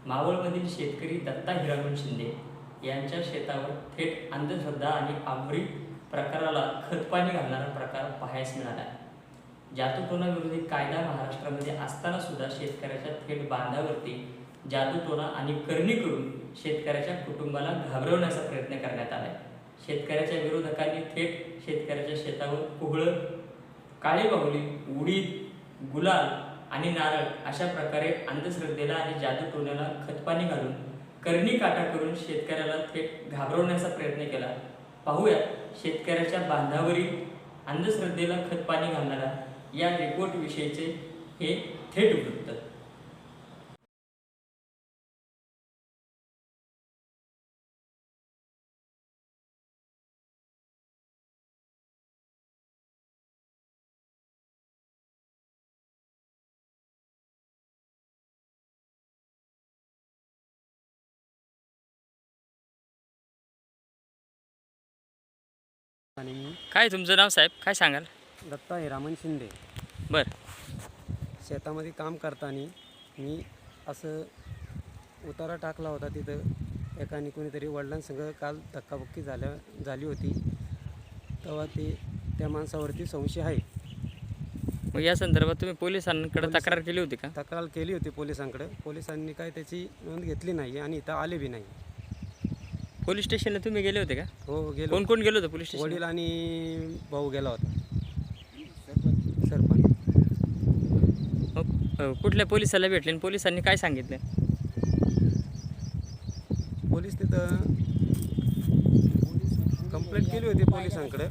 मावळमधील शेतकरी दत्ता हिरामण शिंदे यांच्या शेतावर थेट अंधश्रद्धा आणि आभ्री प्रकाराला खतपाणी घालणारा प्रकार पाहायला मिळाला. जादूटोणा विरोधी कायदा महाराष्ट्रामध्ये असताना सुद्धा शेतकऱ्याच्या थेट बांधावरती जादूटोणा आणि करणी करून शेतकऱ्याच्या कुटुंबाला घाबरवण्याचा प्रयत्न करण्यात आला. शेतकऱ्याच्या विरोधकांनी थेट शेतकऱ्याच्या शेतावर कुहळं, काळी बाहुली, उडीद, गुलाल आणि नारळ अशा प्रकारे अंधश्रद्धेला आणि जादूटोण्याला खतपाणी घालून करणी काटा करून शेतकऱ्याला थेट घाबरवण्याचा प्रयत्न केला. पाहूया शेतकऱ्याच्या बांधावरील अंधश्रद्धेला खतपाणी घालणारा या रिपोर्ट विषयीचे हे थेट वृत्त. काय तुमचं नाव साहेब, काय सांगाल? दत्ता हिरामण शिंदे. बरं. शेतामध्ये काम करताना मी असं उतारा टाकला होता. तिथं एकाने कोणीतरी वडिलांसंग काल धक्काबुक्की झाली होती. तेव्हा त्या माणसावरती संशय आहे. मग या संदर्भात तुम्ही पोलिसांकडे तक्रार केली होती का? तक्रार केली होती पोलिसांकडे. पोलिसांनी काय त्याची नोंद घेतली नाही आणि इथं आले बी नाही. पोलीस स्टेशनला तुम्ही गेले होते का? हो गेलो. कोण कोण गेलो होतं पोलीस स्टेशन? वडील आणि भाऊ गेला होता. सरपंच. मग कुठल्या पोलिसाला भेटले आणि पोलिसांनी काय सांगितलं? पोलीस तिथं कंप्लेंट केली होती पोलिसांकडे.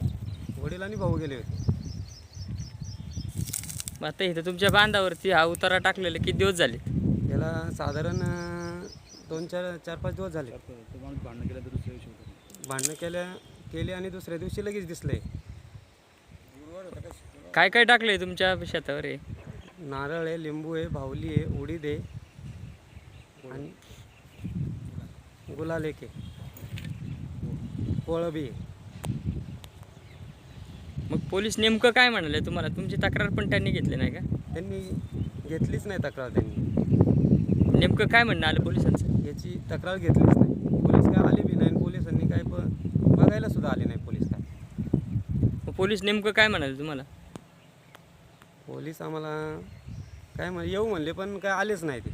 वडील आणि भाऊ गेले होते. मग आता इथं तुमच्या बांधावरती हा उतारा टाकलेला किती दिवस झाले? याला साधारण 4-5 दिवस झाले. भांडणं केले आणि दुसऱ्या दिवशी लगेच दिसले. काय काय टाकलंय तुमच्या शेतावर? आहे नारळ आहे, लिंबू आहे, भावली आहे, उडीद आहे आणि गुलाल एक आहे, कोळंबी आहे. मग पोलीस नेमकं काय म्हणाले तुम्हाला? तुमची तक्रार पण त्यांनी घेतली नाही का? त्यांनी घेतलीच नाही तक्रार. त्यांनी नेमकं काय म्हणणं आलं पोलिसांचं? याची तक्रार घेतलीच नाही. पोलीस काय आले बी नाही. पोलिसांनी काय बघायला सुद्धा आले नाही पोलीस काय. मग पोलीस नेमकं काय म्हणाले तुम्हाला? पोलीस आम्हाला काय येऊ म्हणले पण काय आलेच नाही ते.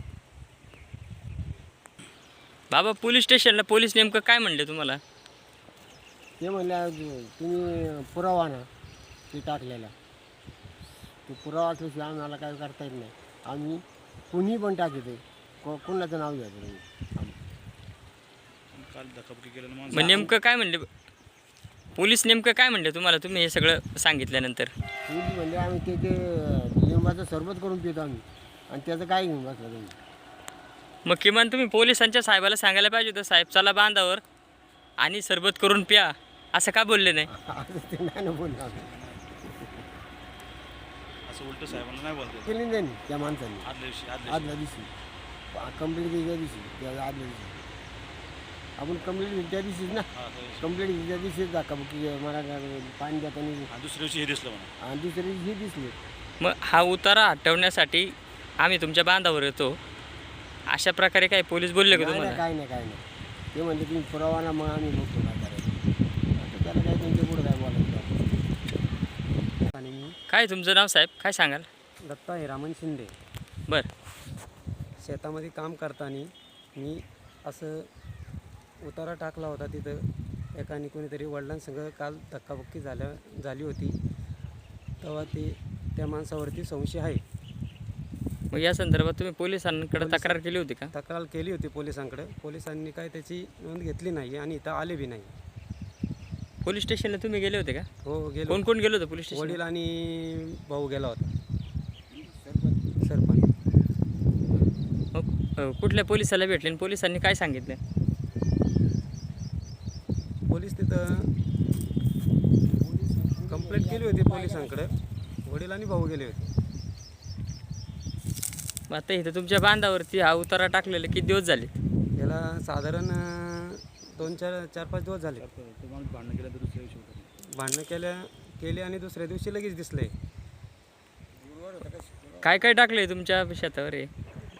बाबा, पोलीस स्टेशनला पोलीस नेमकं काय म्हणले तुम्हाला? ते म्हणले तुम्ही पुरावा ना ते टाकलेला. तो पुरावा असल्याशिवाय आम्हाला काय करता येत नाही. आम्ही कुणी पण टाकते. कोणाचं नाव घ्यायचं नाही. मग नेमकं काय म्हणले पोलीस? नेमकं काय म्हणले तुम्हाला तुम्ही हे सगळं सांगितल्यानंतर? तुम्ही म्हणजे आम्ही ते लिंबाचं सरबत करून पितो आम्ही आणि त्याचं काय घेऊन बसलं तुम्ही? मग किमान तुम्ही पोलिसांच्या साहेबाला सांगायला पाहिजे होतं, साहेब चला बांधावर आणि सरबत करून प्या, असं का बोलले नाही? ते नाही ना बोललो आम्ही. असं उलट साहेबांना नाही बोलतो. केली नाही त्या माणसांनी. आदल्या दिवशी कंप्लेंट दिली त्या दिवशी. त्या आदल्या दिवशी आपण कंप्लेंट दिली त्या दिवशीच ना. कंप्लेंट दिली त्या दिवशीच धक्काबुक्की मला पाणी देताना दुसऱ्या दिवशी हे दिसलं म्हणा. आणि दुसऱ्या दिवशी हे दिसले. मग हा उतारा हटवण्यासाठी आम्ही तुमच्या बांधावर येतो अशा प्रकारे काय पोलीस बोलले का तुम्हाला? काय नाही. ते म्हणजे तुम्ही पुरावा ना, मग आम्ही बघतो काय करायचं. आता त्याला काय त्यांच्या पुढं काय बोलायचं. आणि काय तुमचं नाव साहेब, काय सांगाल? दत्ता हिरामण शिंदे. बरं. शेतामध्ये काम करताना मी असं उतारा टाकला होता. तिथं एकाने कोणीतरी वडिलांसंग काल धक्काबुक्की झाली होती. तेव्हा त्या माणसावरती संशय आहे. मग या संदर्भात तुम्ही पोलिसांकडे तक्रार केली होती का? तक्रार केली होती पोलिसांकडे. पोलिसांनी काय त्याची नोंद घेतली नाही आणि इथं आले बी नाही. पोलीस स्टेशनला तुम्ही गेले होते का? हो गेलो. कोण कोण गेलो होतं पोलीस स्टेशन? वडील आणि भाऊ गेला होता. सरपंच. मग कुठल्या पोलिसाला भेटले आणि पोलिसांनी काय सांगितलं? पोलीस तिथं कंप्लेंट केली होती पोलिसांकडे. वडील आणि भाऊ गेले होते. मग आता इथं तुमच्या बांधावरती हा उतारा टाकलेला किती दिवस झाले? याला साधारण 4-5 दिवस झाले. भांडणं केले आणि दुसऱ्या दिवशी लगेच दिसले. काय काय टाकलंय तुमच्या शेतावर? आहे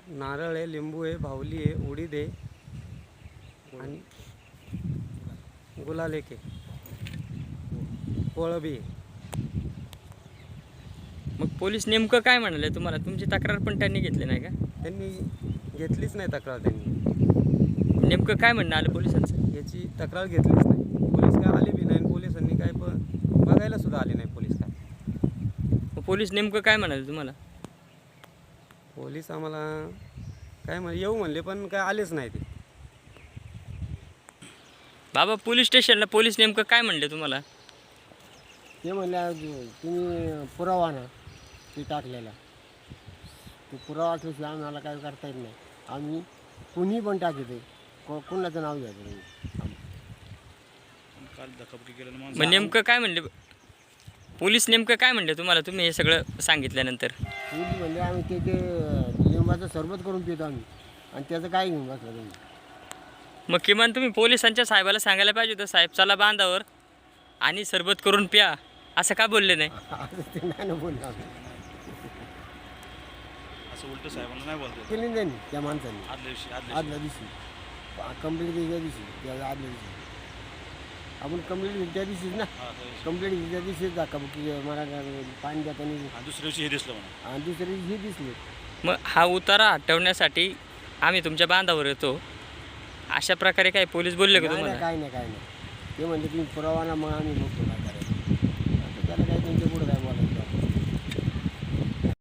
नारळ आहे, लिंबू आहे, भावली आहे, उडीद आहे आणि गुलाल एक आहे, कोळंबी आहे. मग पोलीस नेमकं काय म्हणाले तुम्हाला? तुमची तक्रार पण त्यांनी घेतली नाही का? त्यांनी घेतलीच नाही तक्रार. त्यांनी नेमकं काय म्हणणं आलं पोलिसांचं? याची तक्रार घेतलीच नाही. पोलीस काय आले बी नाही आणि पोलिसांनी काय पण बघायला सुद्धा आले नाही पोलीस काय. मग पोलीस नेमकं काय म्हणाले तुम्हाला? पोलीस आम्हाला काय येऊ म्हणले पण काय आलेच नाही ते. बाबा पोलीस स्टेशनला पोलीस नेमकं काय म्हणले तुम्हाला? ते म्हणले तुम्ही पुरावा ना ते टाकलेला, तो पुरावा असल्याशिवाय आम्हाला काय करता येत नाही. आम्ही कुणी पण टाकते, कोणाचं नाव घ्यायचं नाही. काल धक्काबुक्की केल्यानं मग माणूस नेमकं काय म्हणले पोलीस? नेमकं काय म्हणले तुम्हाला तुम्ही हे सगळं सांगितल्यानंतर? पोलीस म्हणजे आम्ही ते लिंबाचं सरबत करून पितो आम्ही, आणि त्याचं काय घेऊन बसलं तुम्ही. मग किमान तुम्ही पोलिसांच्या साहेबाला सांगायला पाहिजे होतं, साहेब चला बांधावर आणि सरबत करून प्या, असं का बोलले नाही? असं ते नाही ना बोललो आम्ही. असं उलट साहेबांना नाही बोलता येत. केली नाही त्यांनी त्या माणसांनी. आदल्या दिवशी कंप्लेंट त्या दिवशी, त्या आदल्या दिवशी आपण कंप्लेंट त्या दिवशीच ना, हा, त्या दिवशी. कंप्लेंट त्या दिवशीच धक्काबुक्की मला पाणी देताना, आणि दुसऱ्या दिवशी हे दिसलं म्हणा. आणि दुसऱ्या दिवशी हे दिसले. मग हा उतारा हटवण्यासाठी आम्ही तुमच्या बांधावर येतो, अशा प्रकारे काय पोलीस बोलले का नाही तुम्हाला? काय नाही ते म्हणले तुम्ही पुरावा ना, मग आम्ही बघतो काय करायचं.